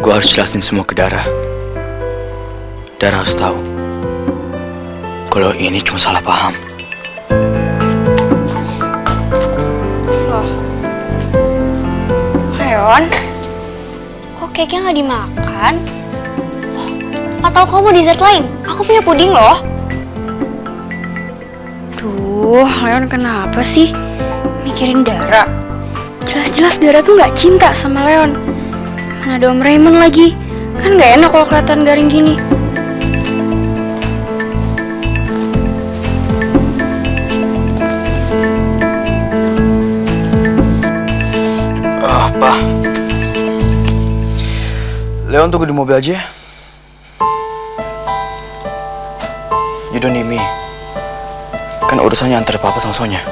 Gue harus jelasin semua ke Dara. Dara harus tahu kalau ini cuma salah paham. Loh, Leon, kok cake-nya nggak dimakan? Atau kamu mau dessert lain? Aku punya puding loh. Duh, Leon kenapa sih mikirin Dara? Jelas-jelas Dara tuh nggak cinta sama Leon. Mana ada Om Raymond lagi? Kan nggak enak kalau kelihatan garing gini. Pak, Leon tunggu di mobil aja ya. You don't need me. Kan urusannya antar papa sama Sonya.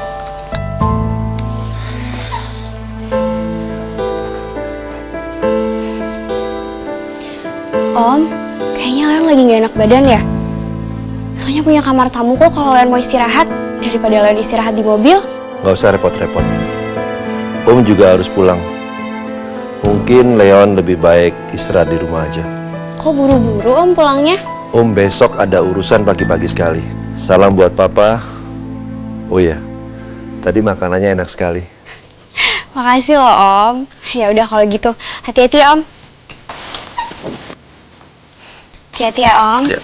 Om, kayaknya Leon lagi nggak enak badan ya? Soalnya punya kamar tamu kok kalau Leon mau istirahat. Daripada Leon istirahat di mobil. Nggak usah repot-repot. Om juga harus pulang. Mungkin Leon lebih baik istirahat di rumah aja. Kok buru-buru Om pulangnya? Om besok ada urusan pagi-pagi sekali. Salam buat Papa. Oh iya, tadi makanannya enak sekali. Makasih loh Om. Ya udah kalau gitu, hati-hati ya Om. Hati-hati ya Om. Ya.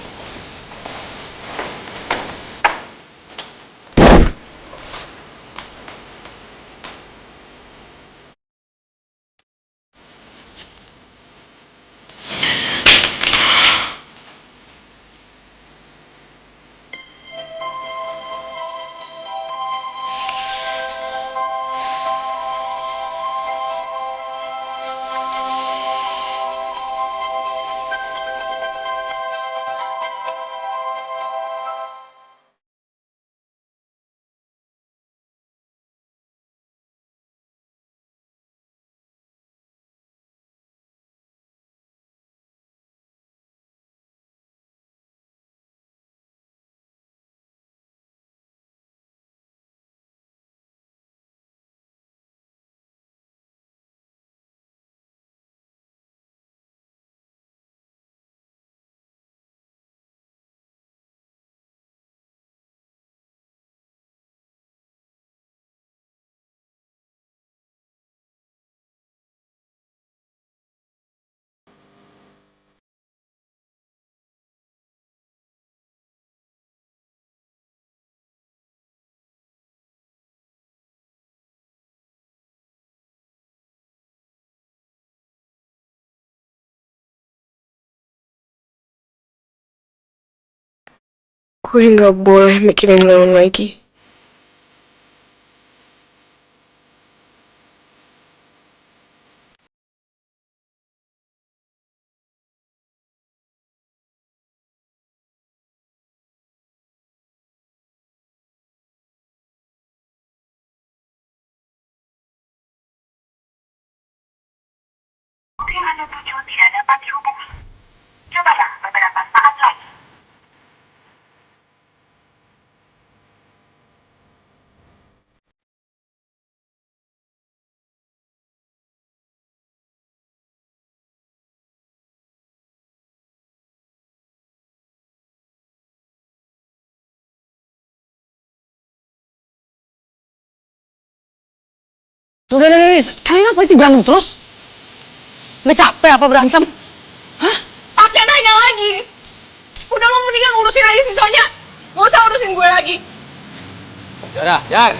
Gue nggak boleh mikirin Leon lagi. Yang Anda tuju tidak dapat dihubungi. Cobalah beberapa saat lagi. Udah, kalian apa sih berantem terus? Nggak capek apa berantem? Hah? Pakai nanya lagi. Udah lo mendingan urusin aja si Sonya. Gak usah urusin gue lagi. Dara, Jar.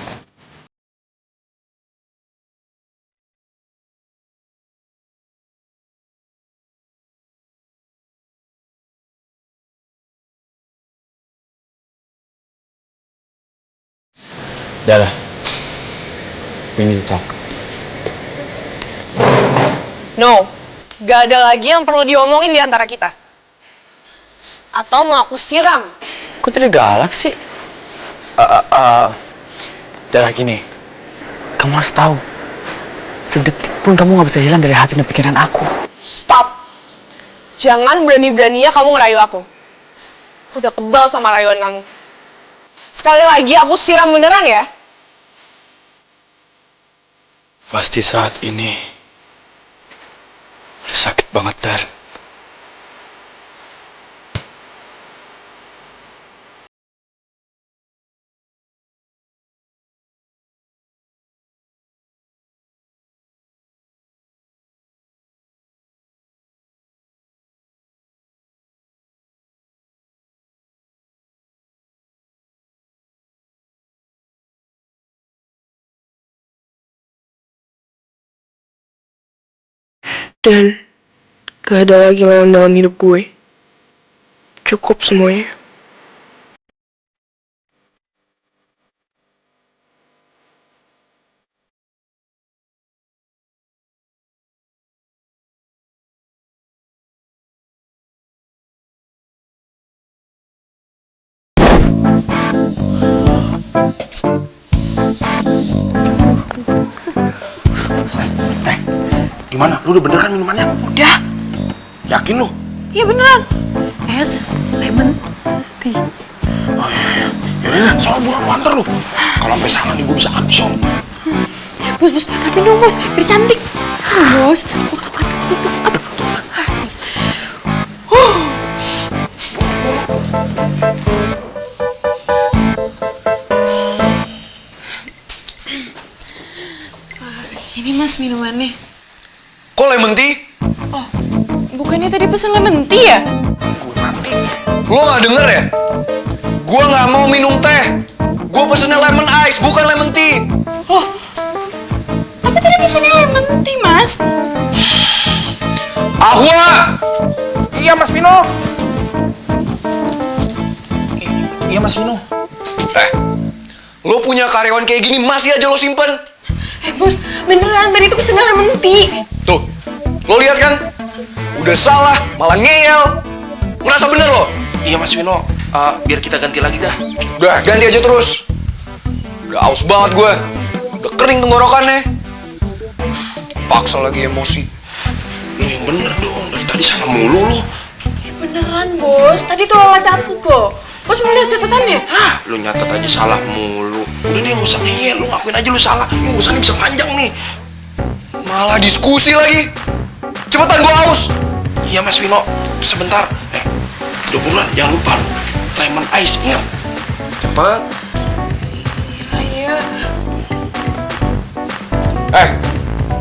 Dara, we need to talk. No, gak ada lagi yang perlu diomongin di antara kita. Atau mau aku siram? Kok tidak galak sih? Dara gini, kamu harus tahu, sedetik pun kamu gak bisa hilang dari hati dan pikiran aku. Stop. Jangan berani-beraninya kamu ngerayu aku. Udah kebal sama rayuan kamu. Sekali lagi aku siram beneran ya. Pasti saat ini sakit banget, Dar. Dan gak ada lagi lain dalam hidup gue. Cukup semuanya. Gimana? Lu udah bener kan minumannya? Udah. Yakin lu? Iya beneran. Es, lemon, tea. Oh iya. Yaudah, soal buruan antar lu. Kalau sampai sana nih gue bisa absen. Bos, rapi dong bos, biar cantik. Bos. Ini mas minumannya. Kok lemon tea? Oh, bukannya tadi pesen lemon tea ya? Lo gak denger ya? Gue gak mau minum teh. Gue pesennya lemon ice, bukan lemon tea. Loh, tapi tadi pesennya lemon tea mas. Ahwa! Iya Mas Vino. Iya Mas Vino. Lo punya karyawan kayak gini masih aja lo simpen? Bos, beneran tadi itu pesennya lemon tea. Tuh, lo lihat kan? Udah salah, malah ngeyel. Ngerasa bener lo? Iya Mas Vino, biar kita ganti lagi dah. Udah, ganti aja terus. Udah aus banget gue. Udah kering tenggorokannya. Paksa lagi emosi. Lo yang bener dong, dari tadi sana mulu lo. Ya beneran bos, tadi tuh Lola catet loh. Bos mau lihat catatannya? Hah, lo nyatet aja salah mulu. Udah deh, gak usah ngeyel, lo ngakuin aja lo salah. Ini urusannya bisa panjang nih. Malah diskusi lagi. Cepetan gue haus. Iya Mas Vino, sebentar. Udah buruan, jangan lupa lemon ice, ingat. Cepet. Iya.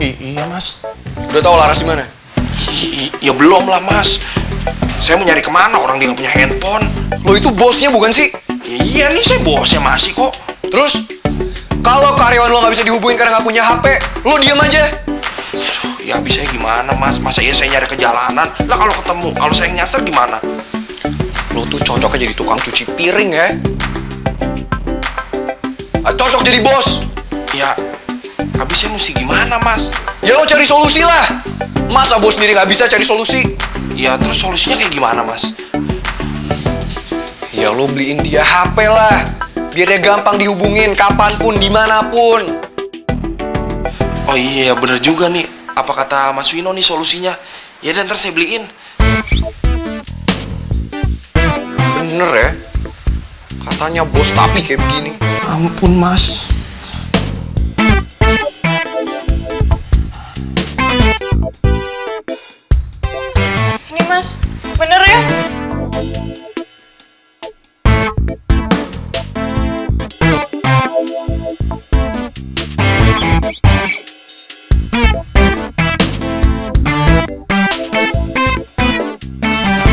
Iya Mas. Udah tahu Laras di mana? Ya belum lah Mas. Saya mau nyari kemana, orang dia nggak punya handphone. Lo itu bosnya bukan sih? Iya nih, saya bosnya masih kok. Terus, kalau karyawan lo nggak bisa dihubungin karena nggak punya HP, lo diem aja. Aduh, ya bisa gimana Mas? Masa iya saya nyari ke jalanan? Lah kalau ketemu, kalau saya nyasar gimana? Lo tuh cocoknya jadi tukang cuci piring ya. Cocok jadi bos. Ya, habis saya mesti gimana Mas? Ya lo cari solusi lah. Masa bos sendiri nggak bisa cari solusi? Ya terus solusinya kayak gimana Mas? Ya lo beliin dia HP lah. Biar dia gampang dihubungin kapanpun, dimanapun. Oh iya, bener juga nih. Apa kata Mas Vino nih solusinya? Ya dan ntar saya beliin. Bener ya? Katanya bos tapi kayak begini. Ampun Mas. Ini mas, bener ya?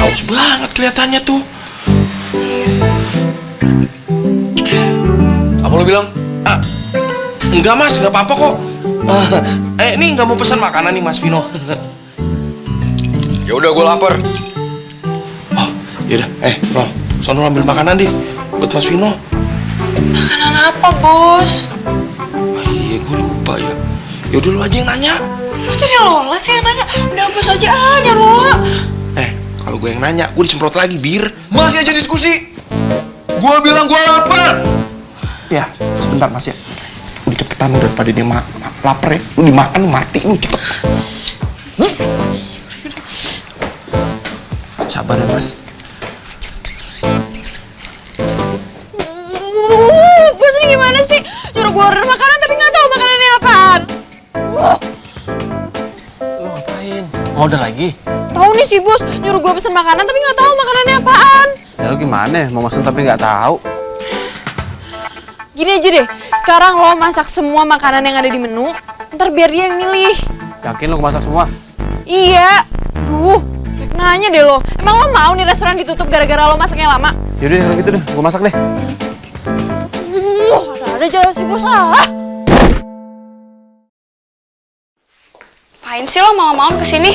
Haus banget kelihatannya tuh. Apa lo bilang? Enggak Mas, nggak apa-apa kok. Ini nggak mau pesan makanan nih Mas Vino. Ya udah gue lapar. Oh, yaudah. Lo, sono ambil makanan deh buat Mas Vino. Makanan apa bos? Oh, iya, gue lupa ya. Yaudah lu aja yang nanya. Kok jadi Lola sih yang nanya? Udah bos aja Lola. Kalau gue yang nanya, gue disemprot lagi bir. Masih aja diskusi. Gue bilang gue lapar. Ya, sebentar Mas ya. Udah cepetan daripada dia lapar ya. Lu dimakan, lu mati lu cepet. Sabar ya Mas. Bos ini gimana sih? Nyuruh gue order makanan tapi nggak tahu makanannya apaan. Order lagi? Tahu nih si bos nyuruh gue pesen makanan tapi nggak tahu makanannya apaan. Ya lu gimana? Mau pesen tapi nggak tahu. Gini aja deh, sekarang lo masak semua makanan yang ada di menu, ntar biar dia yang milih. Yakin lu masak semua? Iya, kayak nanya deh lo. Emang lo mau nih restoran ditutup gara-gara lo masaknya lama? Yaudah kalau gitu deh, gue masak deh. Ada jalan si bos ah. Ngapain sih lo malam-malam kesini?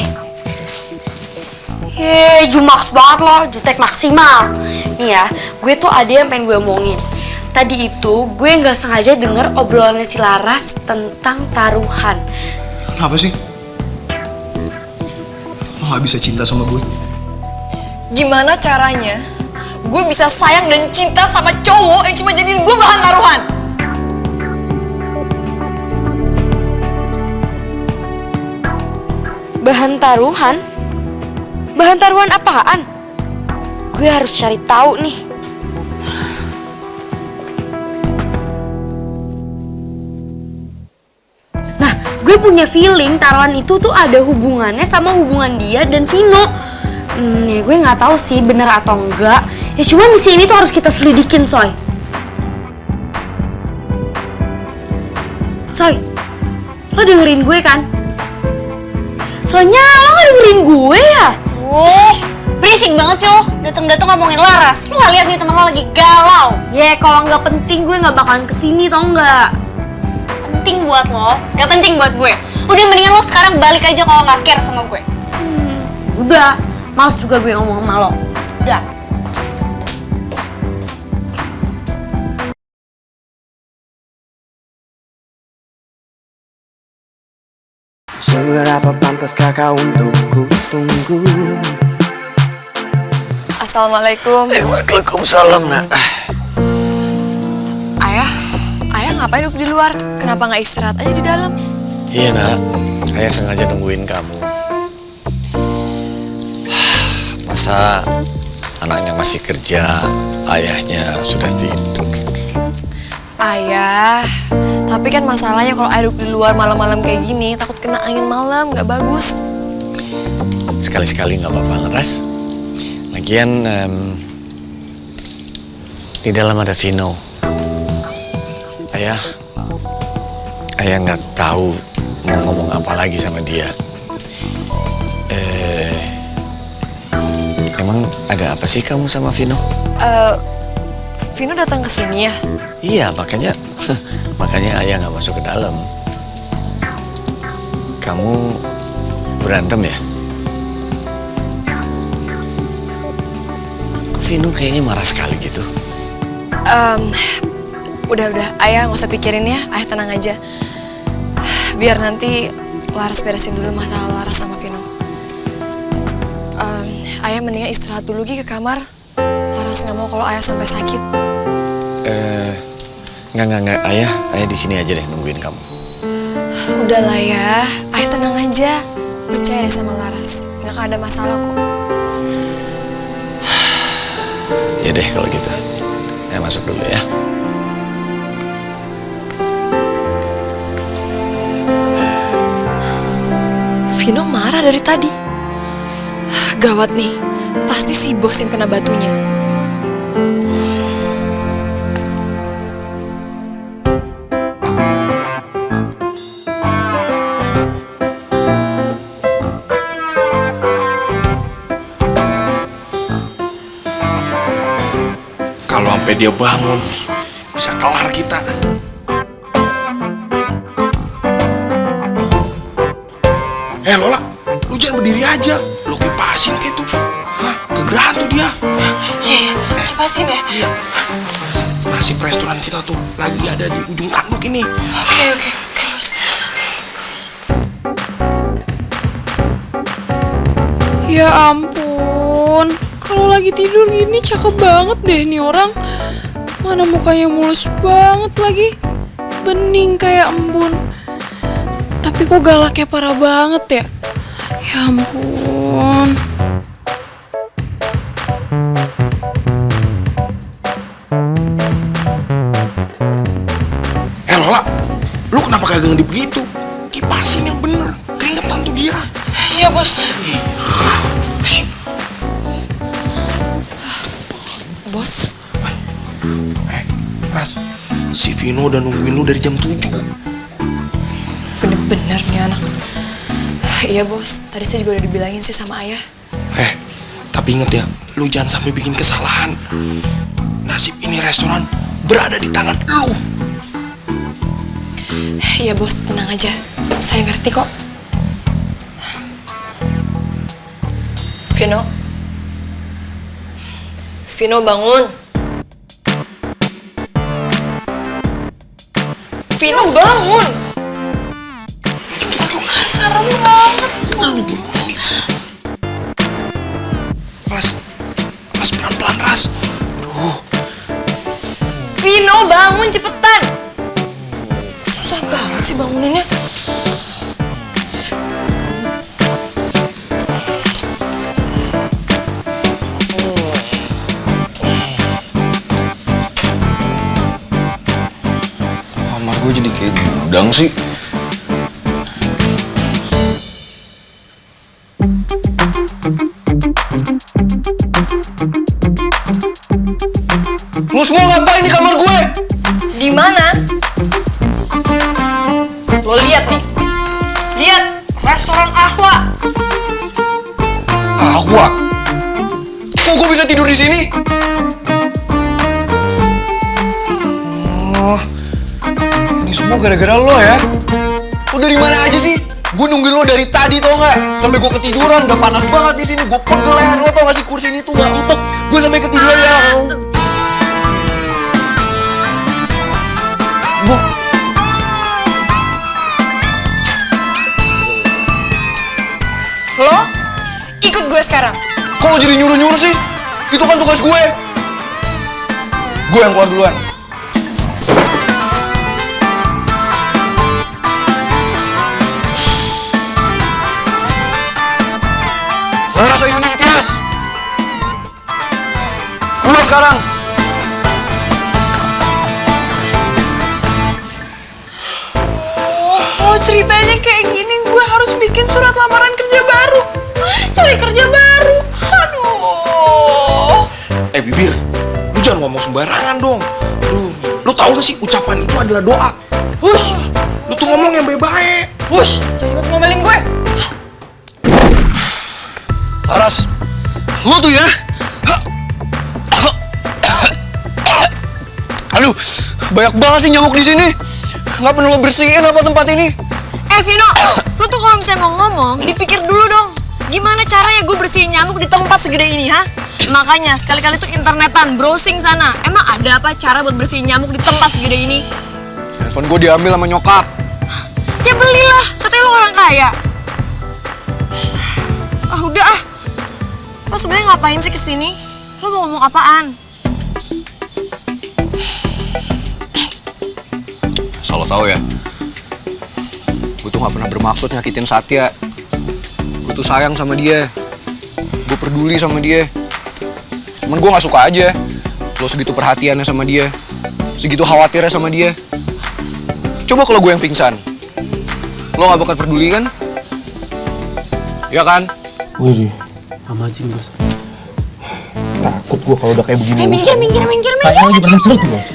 Jumaks banget lo, jutek maksimal. Nih ya, gue tuh ada yang pengen gue omongin. Tadi itu gue nggak sengaja denger obrolannya si Laras tentang taruhan. Kenapa sih? Lo gak bisa cinta sama gue? Gimana caranya gue bisa sayang dan cinta sama cowok yang cuma jadiin gue bahan taruhan? Bahan taruhan? Bahan taruhan apaan? Gue harus cari tahu nih. Nah, gue punya feeling taruhan itu tuh ada hubungannya sama hubungan dia dan Vino. Ya gue nggak tahu sih bener atau enggak. Ya cuman di sini tuh harus kita selidikin, Soy. Soy, lo dengerin gue kan? Soalnya lo gak dengerin gue ya? Berisik banget sih lo, dateng-dateng ngomongin Laras. Lo gak lihat nih temen lo lagi galau. Kalau nggak penting gue nggak bakalan kesini, tau nggak? Penting buat lo, nggak penting buat gue. Udah mendingan lo sekarang balik aja kalau nggak care sama gue. Udah, males juga gue ngomong sama lo. Udah. Seberapa pantaskah kau untuk ku tunggu? Assalamualaikum. Waalaikumsalam, nak. Ayah ngapain duduk di luar? Kenapa nggak istirahat aja di dalam? Iya, nak. Ayah sengaja nungguin kamu. Masa anaknya masih kerja, ayahnya sudah tidur. Ayah, tapi kan masalahnya kalau ayah duduk di luar malam-malam kayak gini, takut kena angin malam, nggak bagus. Sekali-sekali nggak apa-apa, Laras. Lagian di dalam ada Vino. Ayah nggak tahu mau ngomong apa lagi sama dia. Emang ada apa sih kamu sama Vino? Vino datang ke sini ya? Iya, makanya ayah nggak masuk ke dalam. Kamu berantem ya? Kok Vino kayaknya marah sekali gitu? Udah, ayah nggak usah pikirin ya, ayah tenang aja. Biar nanti Laras beresin dulu masalah Laras sama Vino. Ayah mendingan istirahat dulu ke kamar. Laras nggak mau kalau ayah sampai sakit. Nggak, ayah di sini aja deh nungguin kamu. Udahlah ya, ayah tenang aja. Percaya deh sama Laras, nggak akan ada masalah kok. Ya deh kalau gitu, ayah masuk dulu ya. Vino marah dari tadi. Gawat nih, pasti si bos yang kena batunya. Kalau sampai dia bangun, bisa kelar kita. Lola, lu jangan berdiri aja. Lu kipasin kayak tuh. Hah? Kegerahan tuh dia. Iya, kipasin ya? Iya. Nasib restoran kita tuh lagi ada di ujung tanduk ini. Oke, bos. Ya ampun, kalau lagi tidur gini cakep banget deh nih orang. Mana mukanya mulus banget lagi, bening kayak embun. Tapi kok galaknya parah banget ya? Ya ampun. Lola, lu kenapa kagak ngedip gitu? Kipasin yang bener, keringetan tuh dia. Iya bos, Vino udah nungguin lu dari jam 7. Bener-bener nih anak. Iya bos, tadi saya juga udah dibilangin sih sama ayah. Tapi inget ya, lu jangan sampai bikin kesalahan. Nasib ini restoran berada di tangan lu. Iya bos, tenang aja. Saya ngerti kok. Vino. Vino bangun. Vino bangun. Serem banget. Ras pelan-pelan, Ras. Vino bangun cepetan. Susah banget sih banguninnya. Kamar gue jadi kayak gudang sih. Lu semua ngapain di kamar gue? Di mana? Lo lihat nih. Lihat restoran Ahwa. Ahwa? Kok gue bisa tidur di sini? Oh, ini semua gara-gara lo ya? Lo dari mana aja sih? Gue nungguin lo dari tadi tau nggak? Sampai gue ketiduran, udah panas banget di sini. Gue pegel leher lo tau gak sih, kursi ini tuh nggak empuk. Gue sampai ketiduran ya. Lo ikut gue sekarang. Kok lo jadi nyuruh-nyuruh sih? Itu kan tugas gue. Gue yang keluar duluan. Laras Ayu Ningtyas, keluar sekarang. Kalau ceritanya kayak gini, gue harus bikin surat lamaran kerja baru. Cari kerja baru. Aduh. Bibir, lu jangan ngomong sembarangan dong. Lu tahu gak sih ucapan itu adalah doa. Hush, lu tuh ngomong yang baik-baik. Hush, jangan ikut ngomelin gue. Laras, lu tuh ya. Aduh, banyak banget sih nyamuk di sini. Nggak perlu lo bersihin apa tempat ini? Vino, lu tuh kalau misalnya mau ngomong, dipikir dulu dong. Gimana caranya gue bersihin nyamuk di tempat segede ini, ha? Makanya sekali-kali tuh internetan, browsing sana. Emang ada apa cara buat bersihin nyamuk di tempat segede ini? Handphone gue diambil sama nyokap. Ya belilah, katanya lu orang kaya. Ah udah ah. Lo sebenarnya ngapain sih kesini? Lo mau ngomong apaan? Asal lo tau ya, gue tuh gak pernah bermaksud nyakitin Satya. Gue tuh sayang sama dia, gue peduli sama dia. Cuman gue gak suka aja lo segitu perhatiannya sama dia, segitu khawatirnya sama dia. Coba kalau gue yang pingsan, lo gak bakal peduli kan? Ya kan? Wih, sama Jin bos. Takut gue kalau udah kayak begini. Minggir. Kayaknya lagi pernah seru tuh bos.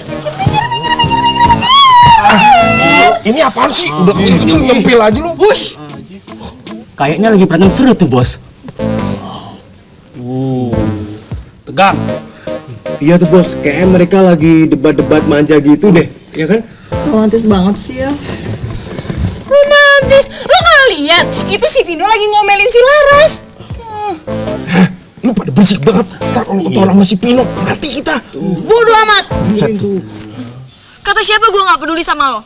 Ini apaan sih? Udah kecil-kecil nyempil aja lu. Hush! Kayaknya lagi pernah seru tuh bos. Tegang. Iya tuh bos, kayaknya mereka lagi debat-debat manja gitu deh, ya kan? Romantis banget sih ya. Romantis? Lo gak lihat? Itu si Vino lagi ngomelin si Laras. Lu pada berisik banget, ntar kalau ketahuan sama si Pino, mati kita. Bodoh amat. Kata siapa gue gak peduli sama lo?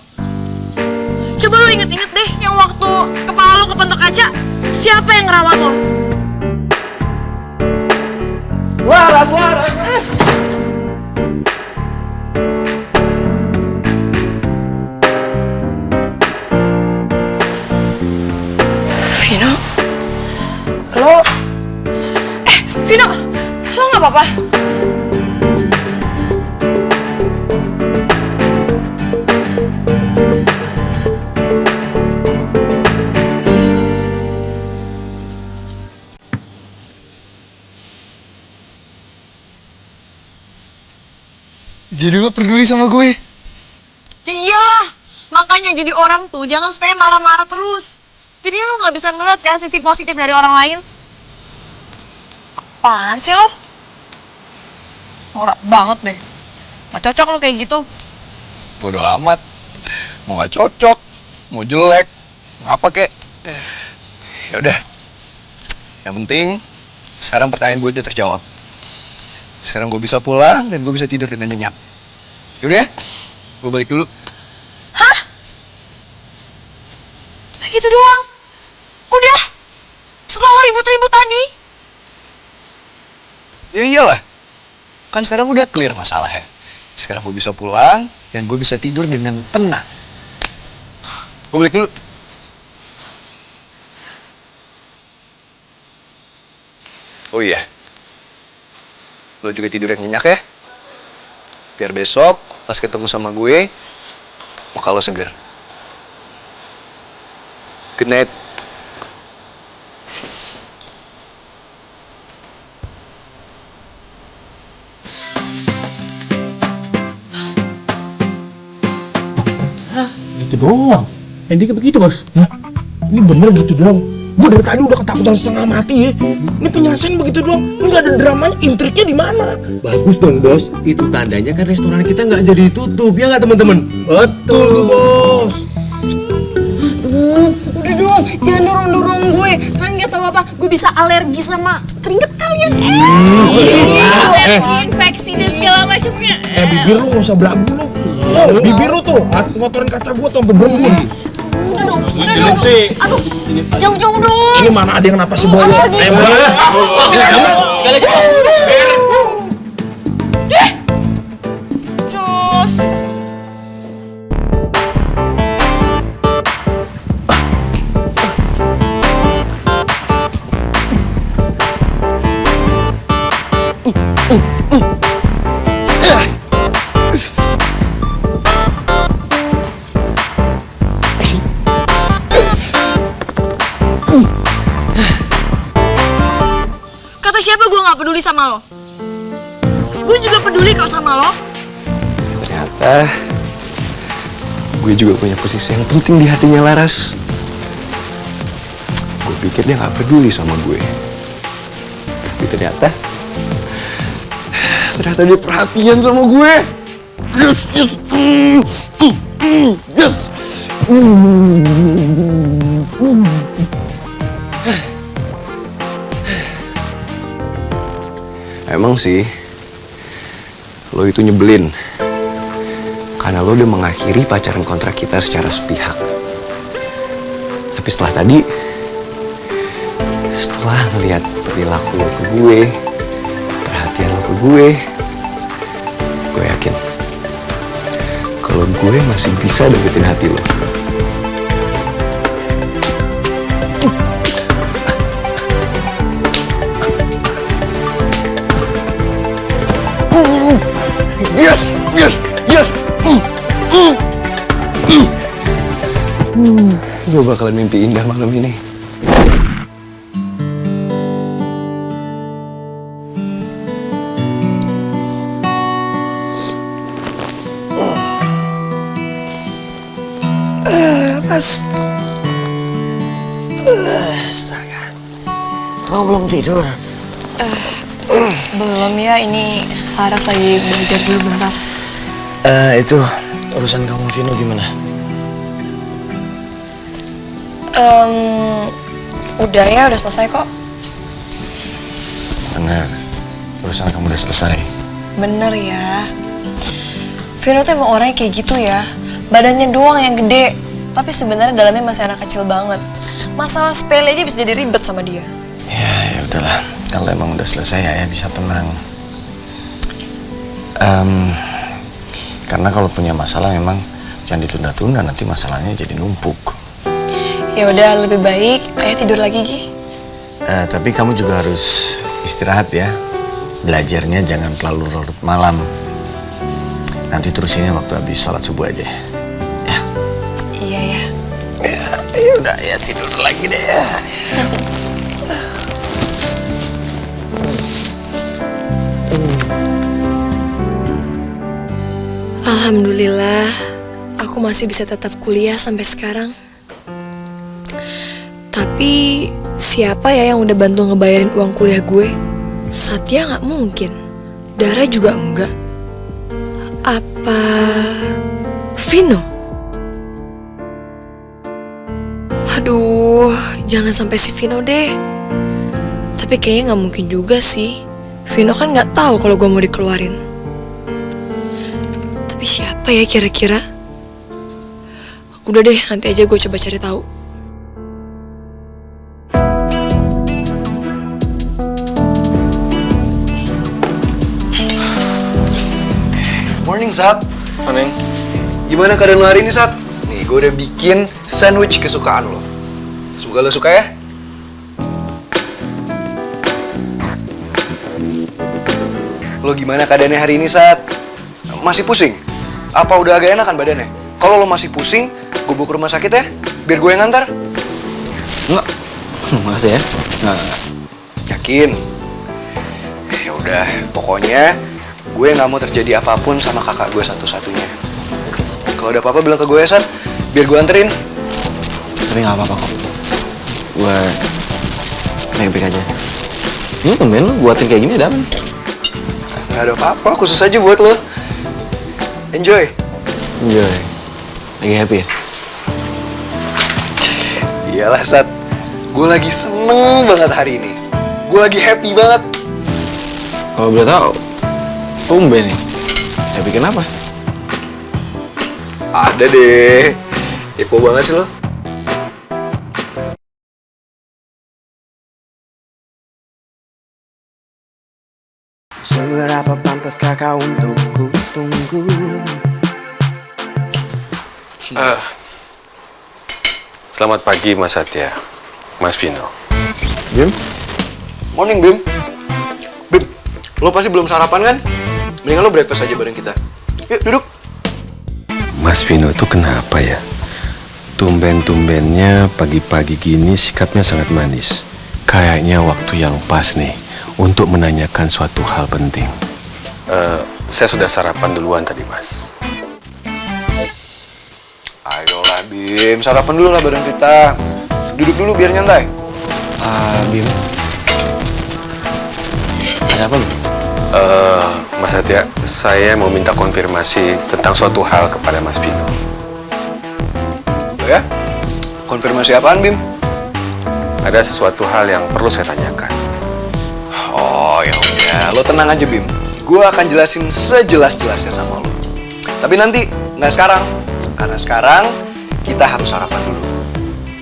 Coba lo inget-inget deh yang waktu kepala lo kepentok kaca. Siapa yang ngerawat lo? Laras. Vino, Vino, lo nggak apa-apa? Jadi lo peduli sama gue? Ya jadi orang tuh jangan stay marah-marah terus. Jadi lo nggak bisa ngeliat kan sisi positif dari orang lain. Apaan sih lo? Norak banget deh. Gak cocok lo kayak gitu. Bodoh amat. Mau gak cocok, mau jelek, apa kek. Ya udah. Yang penting sekarang pertanyaan gue udah terjawab. Sekarang gue bisa pulang dan gue bisa tidur dengan nyenyak. Yaudah ya, gue balik dulu. Hah? Gitu doang? Udah? Setelah ribut-ribut tadi? Ya iyalah, kan sekarang udah clear masalahnya. Sekarang gue bisa pulang dan gue bisa tidur dengan tenang. Gue balik dulu. Oh iya, lo juga tidur yang nyenyak ya. Biar besok pas ketemu sama gue, muka lo seger. Good night. Gitu doang. Endingnya begitu, Bos. Hah? Ini bener gitu doang. Gue dari tadi udah ketakutan setengah mati ya. Ini penyelesaian begitu doang. Nggak ada dramanya, intriknya di mana? Bagus dong, Bos. Itu tandanya kan restoran kita nggak jadi ditutup, ya nggak teman-teman? Betul tuh, Bos. Udah dong, jangan dorong-dorong gue. Kan gak tau apa, gue bisa alergi sama keringet kalian. Alergi, infeksi dan segala macamnya. Bibir lu nggak usah belagu lu. Oh, bibir lu tuh, ngotorin kaca gua tuh sampai berembun. Udah dong. Aduh, jauh-jauh dong. Ini mana ada yang napas bola? Cus. Kata siapa gue gak peduli sama lo? Gue juga peduli kok sama lo. Ternyata gue juga punya posisi yang penting di hatinya Laras. Gue pikir dia gak peduli sama gue. Tapi ternyata dia perhatian sama gue. Yes, yes, yes. Emang sih, lo itu nyebelin. Karena lo udah mengakhiri pacaran kontrak kita secara sepihak. Tapi setelah ngelihat perilaku lo ke gue, perhatian lo ke gue yakin kalau gue masih bisa dapetin hati lo. Yes, yes, yes. Gue bakalan mimpi indah malam ini. Mas. Astaga. Kamu belum tidur? Belum ya, ini Laras lagi belajar dulu bentar. Itu urusan kamu Vino gimana? Udah ya, udah selesai kok. Benar, urusan kamu udah selesai. Bener ya. Vino tuh emang orangnya kayak gitu ya. Badannya doang yang gede, tapi sebenarnya dalamnya masih anak kecil banget. Masalah sepele aja bisa jadi ribet sama dia. Ya udahlah, kalau emang udah selesai ya bisa tenang. Karena kalau punya masalah memang jangan ditunda-tunda, nanti masalahnya jadi numpuk. Ya udah, lebih baik ayah tidur lagi, Gi. Tapi kamu juga harus istirahat ya. Belajarnya jangan terlalu larut malam. Nanti terusinnya waktu habis sholat subuh aja. Ya. Iya ya. Ya udah ya, tidur lagi deh ya. Alhamdulillah, aku aku masih bisa tetap kuliah sampai sekarang. Tapi siapa ya yang udah bantu ngebayarin uang kuliah gue? Satya nggak mungkin, Dara juga enggak. Apa Vino? Aduh, jangan sampai si Vino deh. Tapi kayaknya nggak mungkin juga sih. Vino kan nggak tahu kalau gue mau dikeluarin. Tapi siapa ya kira-kira? Udah deh, nanti aja gue coba cari tahu. Morning, Sat. Morning. Gimana keadaan lo hari ini, Sat? Nih, gue udah bikin sandwich kesukaan lo. Semoga lo suka ya. Lo gimana keadaannya hari ini, Sat? Masih pusing? Apa udah agak enakan badannya? Kalau lo masih pusing, gue bawa ke rumah sakit ya, biar gue yang ngantar. Enggak. Makasih ya. Enggak. Yakin? Ya udah, pokoknya gue nggak mau terjadi apapun sama kakak gue satu-satunya. Kalau ada apa-apa bilang ke gue ya, Sat, biar gue anterin. Tapi nggak apa-apa kok. Gue baik-baik aja. Ini tumben lo buatin kayak gini ada apa? Nggak ada apa-apa, khusus aja buat lo. Enjoy. Enjoy. Lagi happy ya? Iyalah, Sat. Gue lagi seneng banget hari ini. Gue lagi happy banget. Kalau boleh tahu, tumben nih. Happy kenapa? Ada deh. Kepo banget sih lo. Seberapa pantaskah kau untuk ku tunggu? Selamat pagi Mas Satya, Mas Vino. Bim? Morning, Bim. Bim, lo pasti belum sarapan kan? Mendingan lo breakfast aja bareng kita. Yuk, duduk. Mas Vino itu kenapa ya? Tumben-tumbennya pagi-pagi gini sikapnya sangat manis. Kayaknya waktu yang pas nih untuk menanyakan suatu hal penting. Saya sudah sarapan duluan tadi, Mas. Ayolah, Bim. Sarapan dulu lah bareng kita. Duduk dulu biar nyantai. Bim. Ada apa, Bim? Mas Satya, saya mau minta konfirmasi tentang suatu hal kepada Mas Vino. Oh ya? Konfirmasi apaan, Bim? Ada sesuatu hal yang perlu saya tanyakan. Oh, ya udah. Lo tenang aja, Bim. Gue akan jelasin sejelas-jelasnya sama lo. Tapi nanti, nggak sekarang. Karena sekarang kita harus sarapan dulu.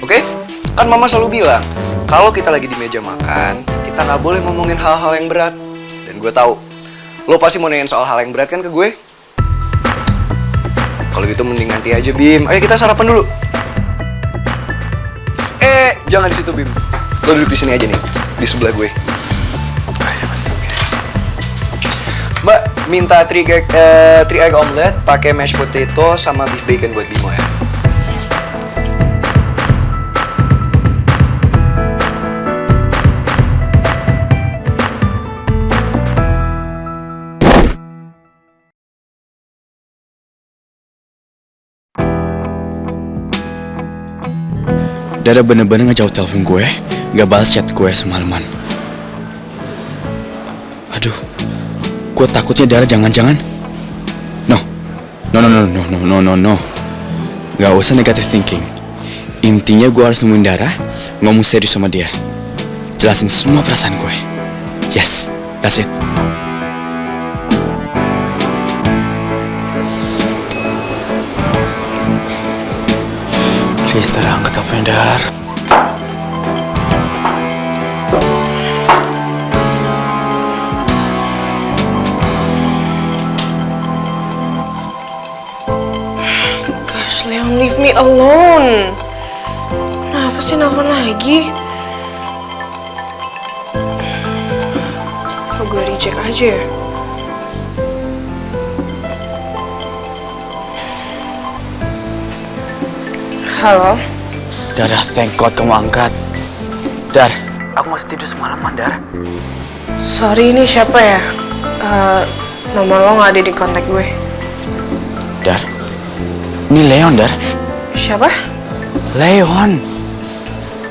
Oke? Kan Mama selalu bilang, kalau kita lagi di meja makan, kita nggak boleh ngomongin hal-hal yang berat. Dan gue tahu, lo pasti mau nanyain soal hal yang berat kan ke gue? Kalau gitu mending nanti aja, Bim. Ayo kita sarapan dulu. Jangan di situ, Bim. Lo duduk di sini aja nih, di sebelah gue. Ayo, Mas. Mbak, minta 3 egg omelet, pakai mashed potato sama beef bacon buat Bimo ya. Dara bener-bener ngejauh telepon gue, gak balas chat gue semalaman. Aduh, gue takutnya Dara jangan-jangan. No. Gak usah negative thinking. Intinya gue harus nemuin Dara, ngomong serius sama dia. Jelasin semua perasaan gue. Yes, that's it. Please, Dara, angkat telepon, Dar. Gosh, Leon, leave me alone. Kenapa sih nelfon lagi? Apa gue reject aja ya? Halo? Dara, thank God kamu angkat. Dar, aku masih tidur semalaman, Dar. Sorry, ini siapa ya? Nomor lo gak ada di kontak gue. Dar, Ini Leon, Dar. Siapa? Leon.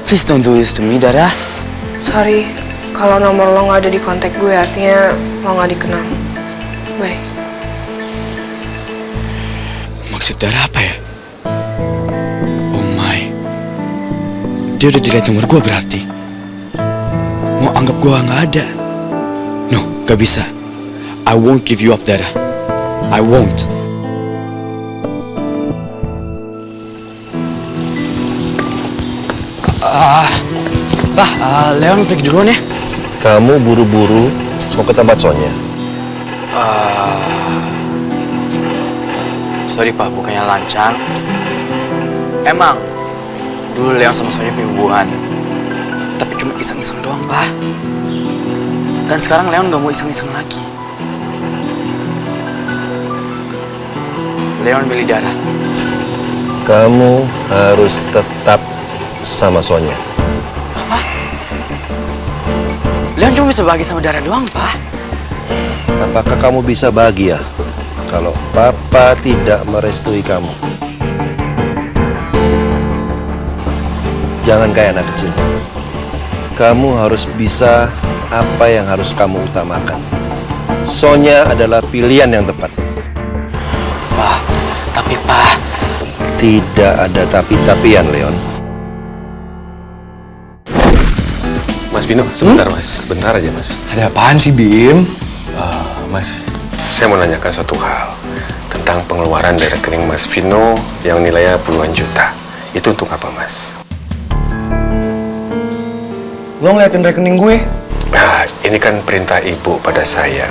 Please don't do this to me, Dara. Sorry, kalau nomor lo nggak ada di kontak gue artinya lo nggak dikenal. Bye. Maksud Dara apa ya? Oh my. Dia udah delete nomor gue berarti. Mau anggap gue nggak ada. No, gak bisa. I won't give you up, Dara. I won't. Leon pergi duluan ya. Kamu buru-buru mau ke tempat Sonya? Sorry Pak, bukannya lancang. Emang dulu Leon sama Sonya punya hubungan, tapi cuma iseng-iseng doang Pak. Dan sekarang Leon gak mau iseng-iseng lagi. Leon milih Dara. Kamu harus tetap sama Sonya. Leon cuma bisa bagi sama Dara doang, Pak. Apakah kamu bisa bahagia kalau Papa tidak merestui kamu? Jangan kayak anak kecil. Kamu harus bisa apa yang harus kamu utamakan. Sonya adalah pilihan yang tepat. Pak, tapi Pak. Tidak ada tapi-tapian, Leon. Mas Vino, sebentar Mas. Bentar aja Mas. Ada apaan sih, Bim? Mas, saya mau nanyakan suatu hal tentang pengeluaran dari rekening Mas Vino yang nilainya puluhan juta. Itu untuk apa, Mas? Lo ngeliatin rekening gue? Nah, ini kan perintah Ibu pada saya.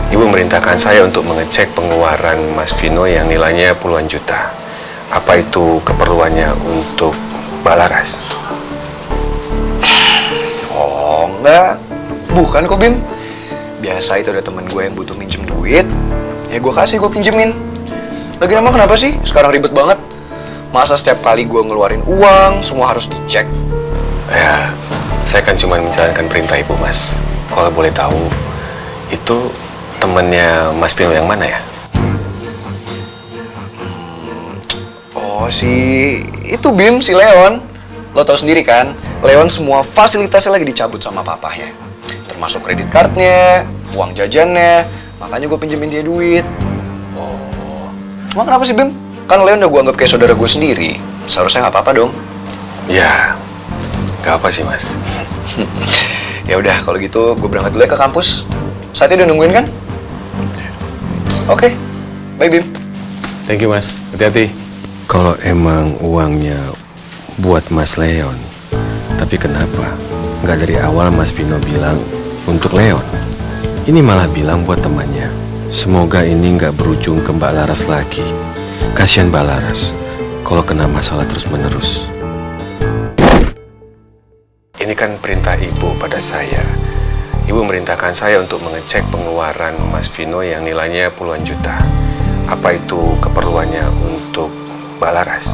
Ibu memerintahkan saya untuk mengecek pengeluaran Mas Vino yang nilainya puluhan juta. Apa itu keperluannya untuk Mbak Laras? Oh, enggak. Bukan kok, Bim. Biasa itu ada temen gue yang butuh minjem duit. Ya gue kasih, gue pinjemin. Lagi nama kenapa sih? Sekarang ribet banget. Masa setiap kali gue ngeluarin uang, semua harus dicek? Ya, saya kan cuma menjalankan perintah Ibu, Mas. Kalau boleh tahu, itu temennya Mas Vino yang mana ya? Oh, itu Bim, si Leon. Lo tau sendiri kan, Leon semua fasilitasnya lagi dicabut sama papahnya. Termasuk kredit cardnya, uang jajannya. Makanya gue pinjemin dia duit. Oh. Emang kenapa sih, Bim? Kan Leon udah gue anggap kayak saudara gue sendiri. Seharusnya nggak apa-apa dong. Ya, nggak apa sih, Mas. Ya udah, kalau gitu gue berangkat dulu ya ke kampus. Saatnya udah nungguin kan? Oke. Bye, Bim. Thank you, Mas. Hati-hati. Kalau emang uangnya buat Mas Leon, tapi kenapa nggak dari awal Mas Vino bilang untuk Leon? Ini malah bilang buat temannya. Semoga ini nggak berujung ke Mbak Laras lagi. Kasihan Mbak Laras kalau kena masalah terus-menerus. Ini kan perintah Ibu pada saya. Ibu merintahkan saya untuk mengecek pengeluaran Mas Vino yang nilainya puluhan juta. Apa itu keperluannya untuk Mbak Laras?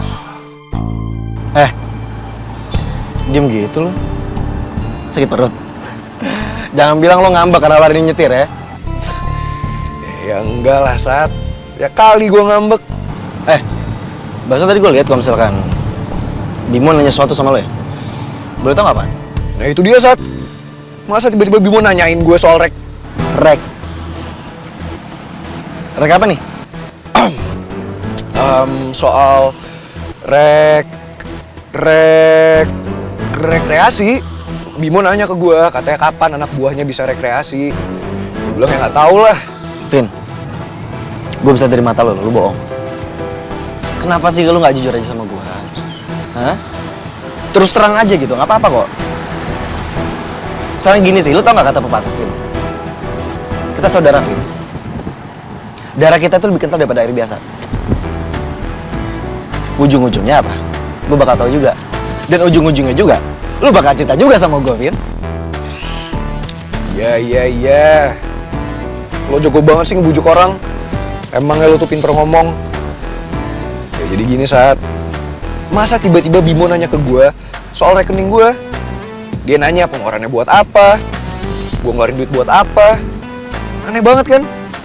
Diem gitu loh. Sakit perut. Jangan bilang lo ngambek karena lari nyetir ya. Ya enggak lah, Sat. Ya kali gue ngambek. Bahasa tadi gue lihat kalau misalkan Bimo nanya sesuatu sama lo ya. Boleh tau gak, Pak? Nah itu dia, Sat. Masa tiba-tiba Bimo nanyain gue soal rek? Rek apa nih? Soal rekreasi. Bimo nanya ke gue, katanya kapan anak buahnya bisa rekreasi. Gue bilang ya nggak tahu lah. Vin, gue bisa dari mata lo bohong. Kenapa sih lo nggak jujur aja sama gue? Hah? Terus terang aja gitu, nggak apa-apa kok. Soalnya gini sih, lo tau nggak kata pepatah, Vin? Kita saudara, Vin. Darah kita tuh lebih kental daripada air biasa. Ujung-ujungnya apa? Lo bakal tahu juga. Dan ujung-ujungnya juga, lo bakal cinta juga sama gue, Vin. Iya. Lo jago banget sih ngebujuk orang. Emangnya lo tuh pinter ngomong. Ya jadi gini, Sat. Masa tiba-tiba Bimo nanya ke gue soal rekening gue? Dia nanya pengeluarannya buat apa? Gue ngeluarin duit buat apa? Aneh banget kan?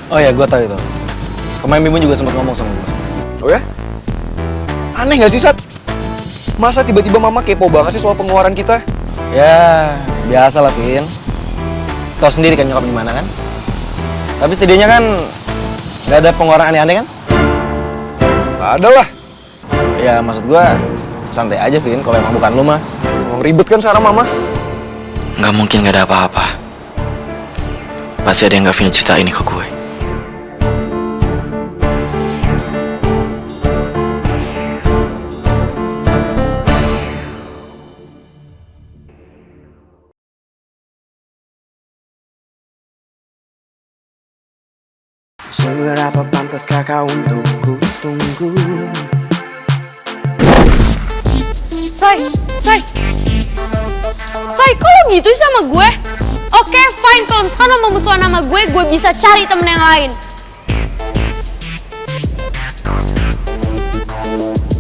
Oh ya, gue tahu itu. Kemarin Bimo juga sempat ngomong sama gue. Oh ya? Aneh gak sih, Sat? Masa tiba-tiba mama kepo banget sih soal pengeluaran kita? Ya, biasa lah, Vin. Tahu sendiri kan nyokap gimana kan? Tapi setidaknya kan nggak ada pengeluaran aneh-aneh kan? Ada lah. Ya, maksud gua santai aja, Vin. Kalau emang bukan lu mah. Emang ribet kan sekarang mama? Nggak mungkin nggak ada apa-apa. Pasti ada yang nggak Vino cerita ini ke gue. Seberapa pantaskah kau untuk ku tunggu? Soy, kok lo gitu sih sama gue? Oke, fine, kalau misalkan lo mau musuhan sama gue bisa cari temen yang lain.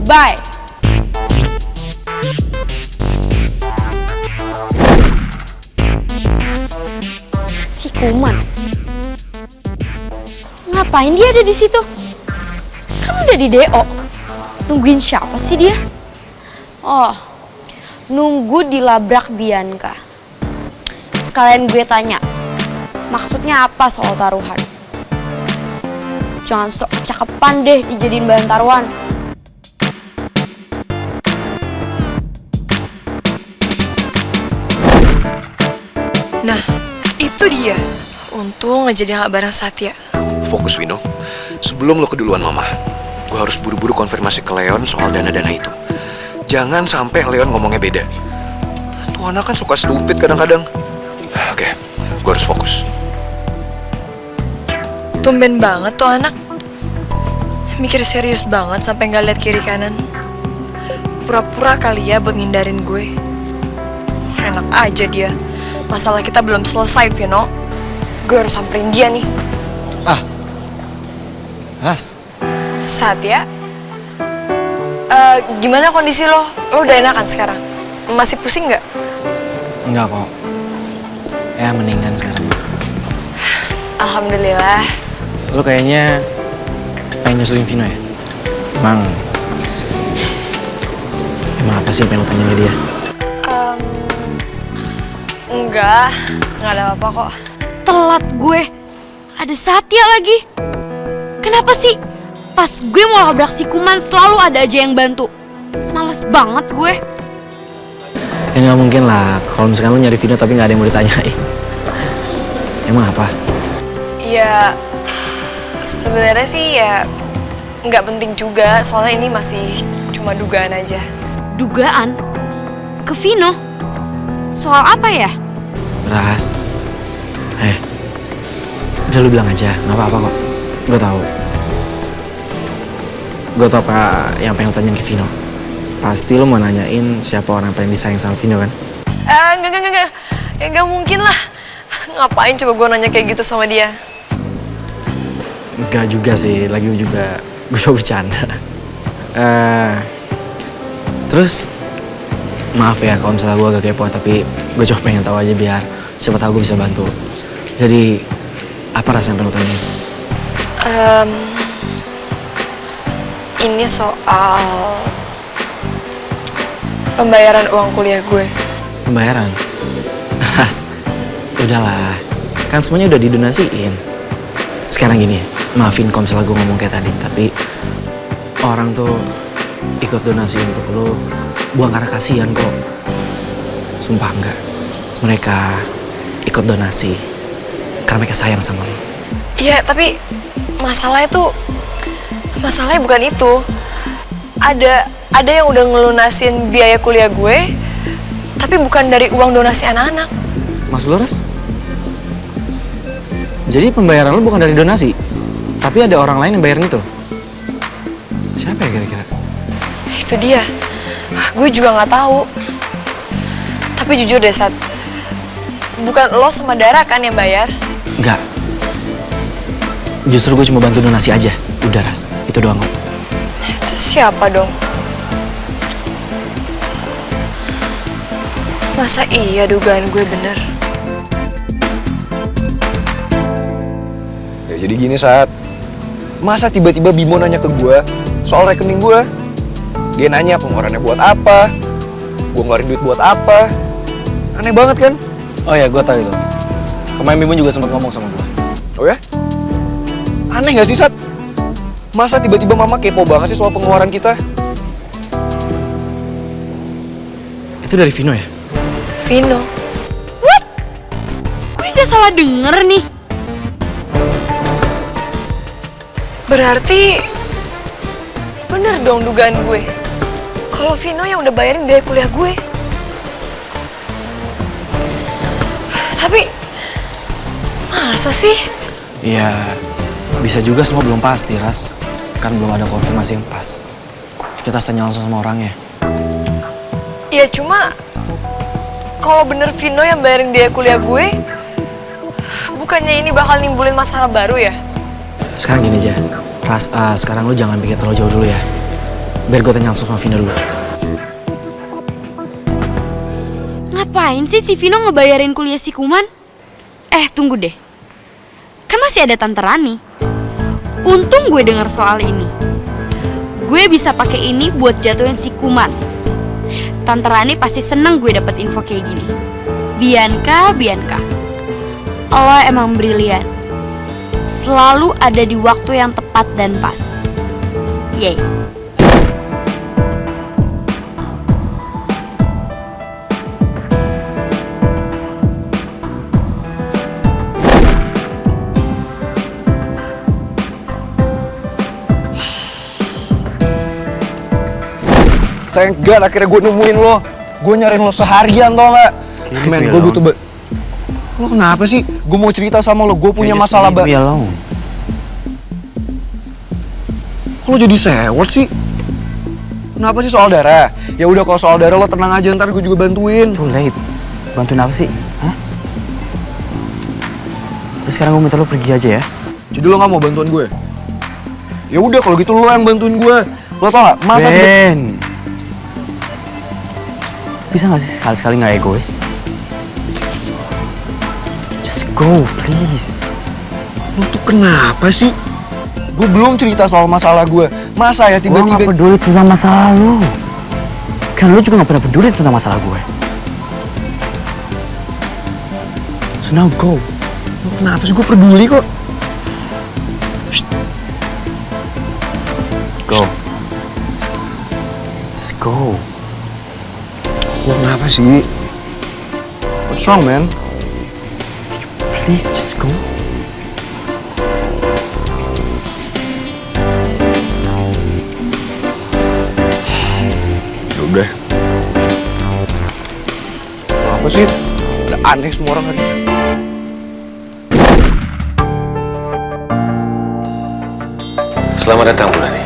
Bye. Si Kuman. Ngapain dia ada di situ? Kan udah di DO. Nungguin siapa sih dia? Oh, nunggu dilabrak Bianca. Sekalian gue tanya, maksudnya apa soal taruhan? Jangan sok cakepan deh dijadiin bahan taruhan. Nah, itu dia. Untung aja dia gak bareng Satya. Fokus, Wino. Sebelum lo keduluan mama, gue harus buru-buru konfirmasi ke Leon soal dana-dana itu. Jangan sampai Leon ngomongnya beda. Tuh anak kan suka stupid kadang-kadang. Oke, gue harus fokus. Tumben banget tuh anak. Mikir serius banget sampai gak lihat kiri kanan. Pura-pura kali ya buat ngindarin gue. Enak aja dia. Masalah kita belum selesai, Vino. Gue harus samperin dia nih. Ras. Satya? Gimana kondisi lo? Lo udah enakan sekarang? Masih pusing nggak? Enggak kok. Ya mendingan sekarang. Alhamdulillah. Lu kayaknya pengen nyusulin Vino ya? Emang apa sih yang pengen lu tanya ke dia? Enggak ada apa-apa kok. Telat gue. Ada Satya lagi. Kenapa sih? Pas gue mau labrak si Kuman selalu ada aja yang bantu. Males banget gue. Ya nggak mungkin lah. Kalau misalkan lu nyari Vino tapi nggak ada yang mau ditanyain. Emang apa? Ya sebenarnya sih ya nggak penting juga. Soalnya ini masih cuma dugaan aja. Dugaan? Ke Vino? Soal apa ya? Ras. Udah lu bilang aja. Nggak apa-apa kok. Gue tahu. Gue tau apa yang pengen lu tanyain ke Vino. Pasti lu mau nanyain siapa orang yang paling disayang sama Vino kan? Enggak. Ya nggak mungkin lah. Ngapain coba gue nanya kayak gitu sama dia? Enggak juga sih, lagi juga gue coba bercanda. Terus maaf ya kalau misalnya gue agak kepo, tapi gue cuma pengen tahu aja biar siapa tahu gue bisa bantu. Jadi apa rasa yang pengen lu tanyain? Ini soal pembayaran uang kuliah gue. Pembayaran? Ras, udahlah. Kan semuanya udah didonasiin. Sekarang gini, maafin kalau misalnya gue ngomong kayak tadi, tapi orang tuh ikut donasi untuk lo buang karena kasihan kok. Sumpah enggak. Mereka ikut donasi karena mereka sayang sama lo. Iya, tapi masalahnya bukan itu. Ada yang udah ngelunasin biaya kuliah gue, tapi bukan dari uang donasi anak-anak. Maksud lo, Ras? Jadi pembayaran lo bukan dari donasi, tapi ada orang lain yang bayarin itu? Siapa ya kira-kira? Itu dia. Gue juga nggak tahu. Tapi jujur deh, Sat. Bukan lo sama Dara kan yang bayar? Enggak. Justru gue cuma bantu donasi aja. Udah, Ras. Itu doang kok. Itu siapa dong? Masa iya dugaan gue bener? Ya jadi gini, Sat. Masa tiba-tiba Bimo nanya ke gue soal rekening gue? Dia nanya pengeluarannya buat apa, gue ngeluarin duit buat apa. Aneh banget kan? Oh ya, gue tahu itu. Kemarin Bimo juga sempat ngomong sama gue. Oh ya? Aneh gak sih, Sat? Masa tiba-tiba mama kepo banget sih soal pengeluaran kita? Itu dari Vino ya? Vino? What? Gue nggak salah denger nih. Berarti bener dong dugaan gue. Kalau Vino yang udah bayarin biaya kuliah gue. Tapi masa sih? Iya, bisa juga semua belum pasti, Ras. Kan belum ada konfirmasi yang pas. Kita harus tanya langsung sama orangnya. Iya, cuma kalau bener Vino yang bayarin biaya kuliah gue, bukannya ini bakal nimbulin masalah baru ya? Sekarang gini aja, Ras, sekarang lu jangan pikir terlalu jauh dulu ya. Biar gue tanya langsung sama Vino dulu. Ngapain sih si Vino ngebayarin kuliah si Kuman? Tunggu deh. Kan masih ada Tante Rani. Untung gue denger soal ini. Gue bisa pakai ini buat jatuhin si Kuman. Tante Rani pasti seneng gue dapet info kayak gini. Bianca, lo emang brilian. Selalu ada di waktu yang tepat dan pas. Yeay. Thank God akhirnya gue nemuin lo. Gue nyariin lo seharian tau gak? Men, gue butuh Lo kenapa sih? Gue mau cerita sama lo, gue punya masalah Kok lo jadi sewot sih? Kenapa sih soal darah? Ya udah kalau soal darah lo tenang aja, ntar gue juga bantuin. Too late. Bantuin apa sih? Hah? Terus sekarang gue minta lo pergi aja ya. Jadi lo gak mau bantuan gue? Ya udah kalau gitu lo yang bantuin gue. Lo tau gak? Masa Ben, bisa gak sih sekali-sekali gak egois? Just go, please. Lo tuh kenapa sih? Gue belum cerita soal masalah gue. Masa ya tiba-tiba... Gue gak peduli tentang masalah lo. Kan lo juga gak pernah peduli tentang masalah gue. So now go. Lo kenapa sih? Gue peduli kok. Go. Just go. Lo kenapa sih? What's wrong, man? Please, just go. Udah. Apa sih? Udah aneh semua orang hari ini. Selamat datang, Bu Rani.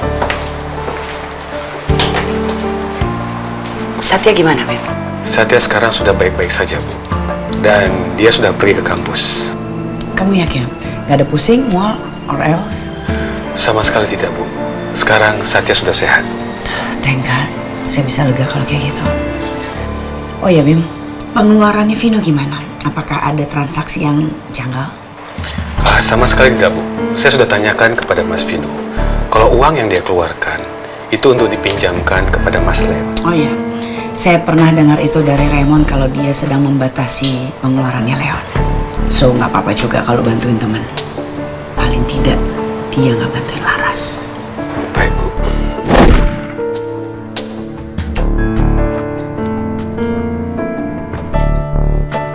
Satya gimana, Ben? Satya sekarang sudah baik-baik saja, Bu. Dan dia sudah pergi ke kampus. Kamu yakin? Gak ada pusing, mual, or else? Sama sekali tidak, Bu. Sekarang Satya sudah sehat. Thank God. Saya bisa lega kalau kayak gitu. Oh ya, Bim. Pengeluarannya Vino gimana? Apakah ada transaksi yang janggal? Sama sekali tidak, Bu. Saya sudah tanyakan kepada Mas Vino. Kalau uang yang dia keluarkan, itu untuk dipinjamkan kepada Mas Leo. Oh iya. Saya pernah dengar itu dari Raymond kalau dia sedang membatasi pengeluarannya Leon. So, nggak apa-apa juga kalau bantuin teman. Paling tidak, dia nggak bantuin Laras.